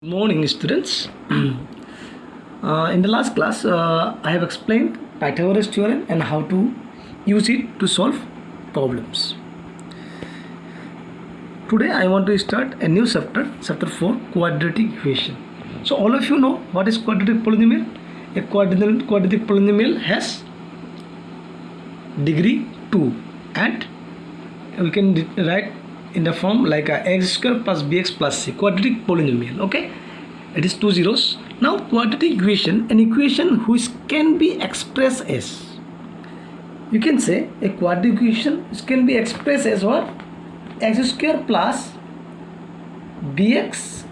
Morning students. In the last class I have explained Pythagoras theorem and how to use it to solve problems. Today I want to start a new chapter 4, quadratic equation. So all of you know what is quadratic polynomial. A quadratic polynomial has degree 2 and we can write in the form like a x square plus bx plus c, quadratic polynomial. Okay, it is two zeros. Now quadratic equation, an equation which can be expressed as, you can say a quadratic equation which can be expressed as what? X square plus bx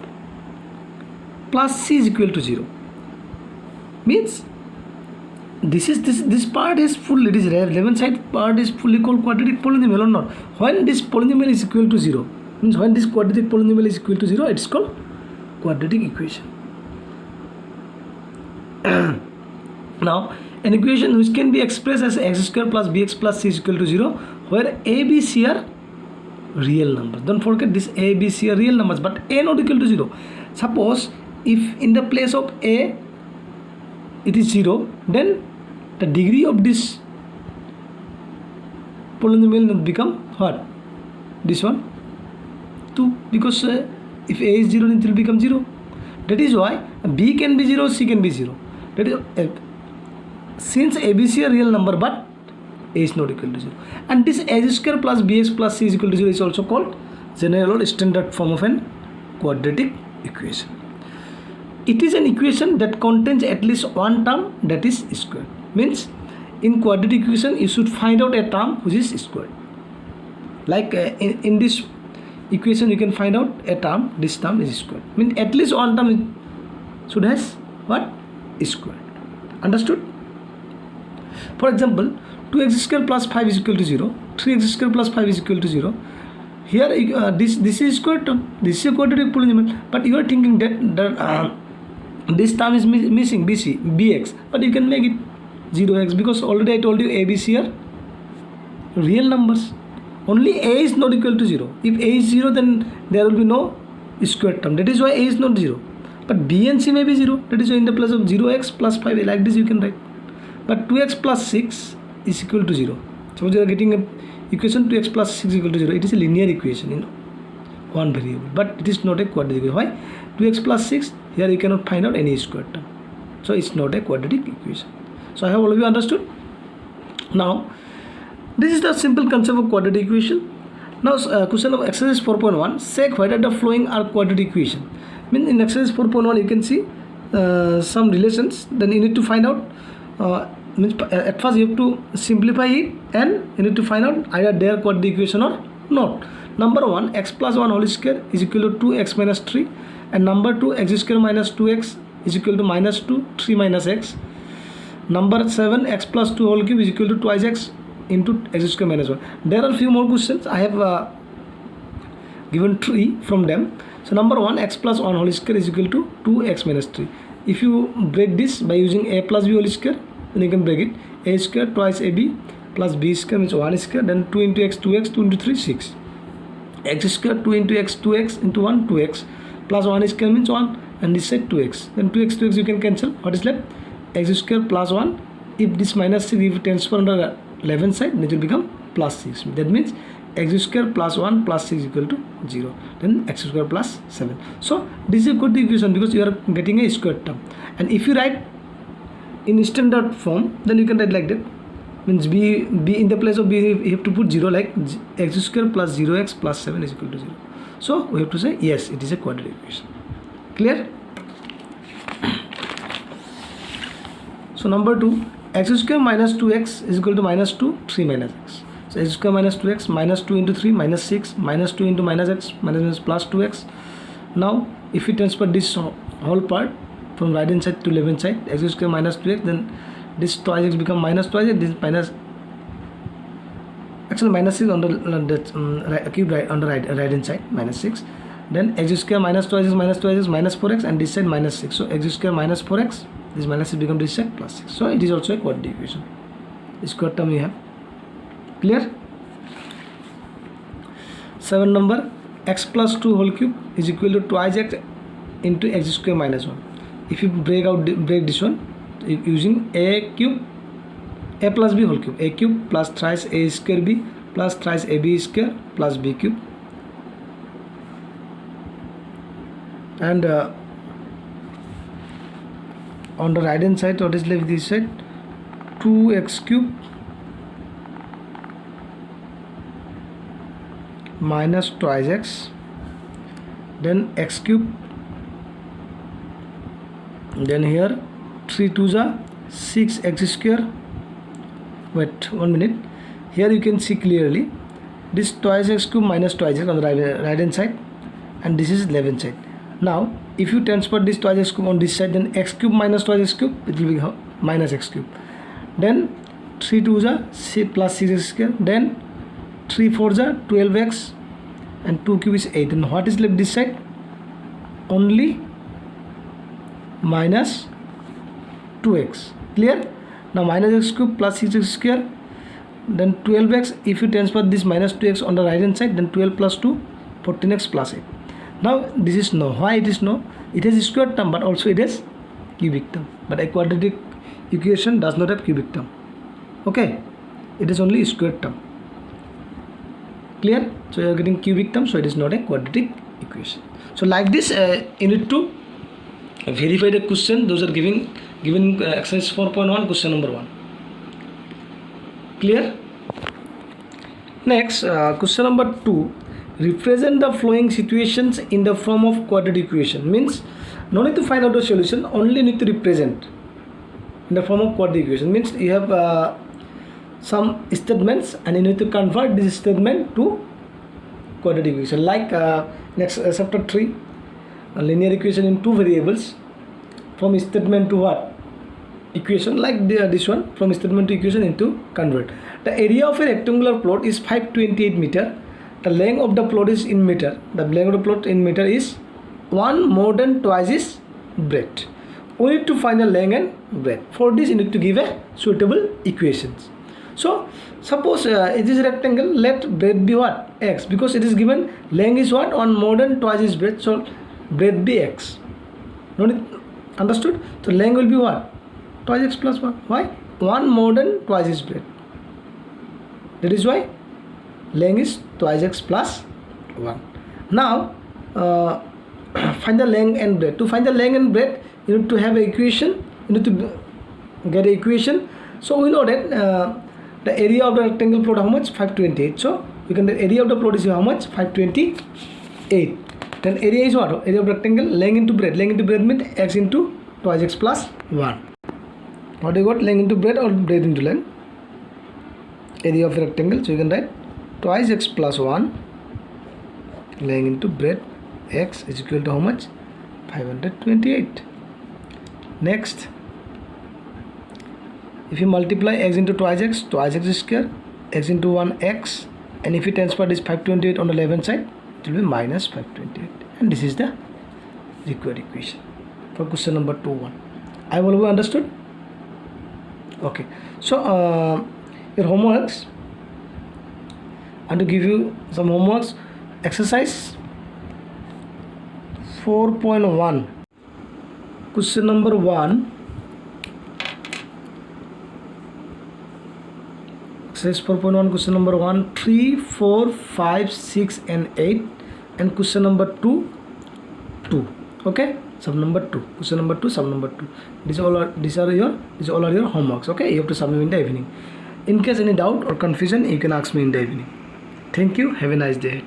plus c is equal to 0. Means this part is full, it is left side part is fully called quadratic polynomial or not. When this polynomial is equal to 0, means when this quadratic polynomial is equal to 0, it is called quadratic equation. Now an equation which can be expressed as x square plus bx plus c is equal to 0, where a, b, c are real numbers. Don't forget this a, b, c are real numbers, but a not equal to 0. Suppose if in the place of a it is 0, then the degree of this polynomial will become what? This one 2, because if a is 0 then it will become 0. That is why b can be 0, c can be 0. That is since a, b, c are real number but a is not equal to 0, and this x square plus bx plus c is equal to 0 is also called general or standard form of an quadratic equation. It is an equation that contains at least one term that is squared. Means in quadratic equation you should find out a term which is squared. Like in this equation you can find out a term, this term is squared. Means at least one term should has what? Squared. Understood? For example, 2x square plus 5 is equal to 0, 3x square plus 5 is equal to 0. Here this is squared term, this is a quadratic polynomial, but you are thinking that this term is missing, bx, but you can make it 0x, because already I told you a, b, c are real numbers. Only a is not equal to 0. If a is 0, then there will be no square term. That is why a is not 0. But b and c may be 0. That is why in the place of 0x plus 5, like this you can write. But 2x plus 6 is equal to 0. Suppose you are getting a equation 2x plus 6 is equal to 0. It is a linear equation in one variable, but it is not a quadratic equation. Why? 2x plus 6, here you cannot find out any square term, so it's not a quadratic equation. So I hope all of you understood. Now this is the simple concept of quadratic equation. Now question of exercise 4.1, check whether the following are quadratic equation. Means in exercise 4.1 you can see some relations, then you need to find out means at first you have to simplify it and you need to find out either they are quadratic equation or not. Number 1, x plus 1 whole square is equal to 2x minus 3, and number 2, x square minus 2x is equal to minus 2, 3 minus x. Number 7, x plus 2 whole cube is equal to twice x into x square minus 1. There are few more questions. I have given 3 from them. So number 1, x plus 1 whole square is equal to 2x minus 3. If you break this by using a plus b whole square, then you can break it. A square twice ab plus b square means 1 square, then 2 into x 2x, 2 into 3 6. X square 2 into x 2x into 1 2x plus 1 square means 1, and this side 2x, then 2x you can cancel. What is left? X square plus 1. If this minus 6, if it transfer on the 11 side, then it will become plus 6. That means x square plus 1 plus 6 is equal to 0, then x square plus 7. So this is a good equation because you are getting a square term. And if you write in standard form, then you can write like that. Means b in the place of b you have to put 0, like x square plus 0x plus 7 is equal to 0. So we have to say yes, it is a quadratic equation. Clear? So number 2, x square minus 2x is equal to minus 2, 3 minus x. So x square minus 2x, minus 2 into 3 minus 6, minus 2 into minus x, minus plus 2x. Now if we transfer this whole part from right hand side to left hand side, x square minus 2x, then this twice x become minus twice x, this minus, actually minus 6 on the cube right on the right hand side, minus 6, then x square minus twice x minus 4x, and this side minus 6. So x square minus 4x, this minus 6 become this side plus 6. So it is also a quadratic equation. Square term we have. Clear? 7 number, x plus 2 whole cube is equal to twice x into x square minus 1. If you break this one using a cube, a plus b whole cube, a cube plus thrice a square b plus thrice ab square plus b cube, and on the right hand side, what is left this side? 2x cube minus twice x, then x cube, then here 3 2s are 6x square. Wait 1 minute, here you can see clearly this twice x cube minus twice x on the right hand side, and this is left hand side. Now if you transfer this twice x cube on this side, then x cube minus twice x cube, it will be minus x cube, then 3 2s are 6 plus 6x square, then 3 4s are 12x, and 2 cube is 8, and what is left this side? Only minus 2x. Clear? Now minus x cube plus 6x square, then 12x. If you transfer this minus 2x on the right hand side, then 12 plus 2, 14x plus 8. Now this is no. Why it is no? It has a square term, but also it has cubic term. But a quadratic equation does not have cubic term. Okay, it is only square term. Clear? So you are getting cubic term, so it is not a quadratic equation. So like this, you need to verify the question. Those are given exercise 4.1, question number 1. Clear? Next, question number 2. Represent the following situations in the form of quadratic equation. Means no need to find out the solution, only need to represent in the form of quadratic equation. Means you have some statements and you need to convert this statement to quadratic equation. Like next Receptor Tree, a linear equation in 2 variables, from statement to what? Equation. Like this one, from statement to equation into convert. The area of a rectangular plot is 528 meter. The length of the plot is in meter. The length of the plot in meter is 1 more than twice its breadth. We need to find the length and breadth. For this, you need to give a suitable equations. So suppose it is a rectangle, let breadth be what? X, because it is given length is what? 1 more than twice its breadth, so breadth be x. Understood? So length will be what? Twice x plus 1. Why? 1 more than twice its breadth. That is why length is twice x plus 1. Now find the length and breadth. To find the length and breadth, you need to have an equation. You need to get an equation. So we know that the area of the rectangle plot how much? 528. So we can, the area of the plot is how much? 528. Then area is what? Area of rectangle, length into breadth. Length into breadth means x into twice x plus 1. What do you got? Length into breadth or breadth into length? Area of the rectangle. So you can write twice x plus 1 length into breadth x is equal to how much? 528. Next, if you multiply x into twice x square, x into 1x, and if you transfer this 528 on the left hand side, it will be minus 528. And this is the required equation for question number 2.1. I will be understood? Okay. So your homeworks, and to give you some homeworks, exercise 4.1, question number 1. Exercise 4.1, question number 1, 3, 4, 5, 6 and 8, and question number 2, 2. Okay, sum number 2, question number 2, sum number 2. These all are your homeworks. Okay, you have to submit in the evening. In case any doubt or confusion, you can ask me in the evening. Thank you. Have a nice day.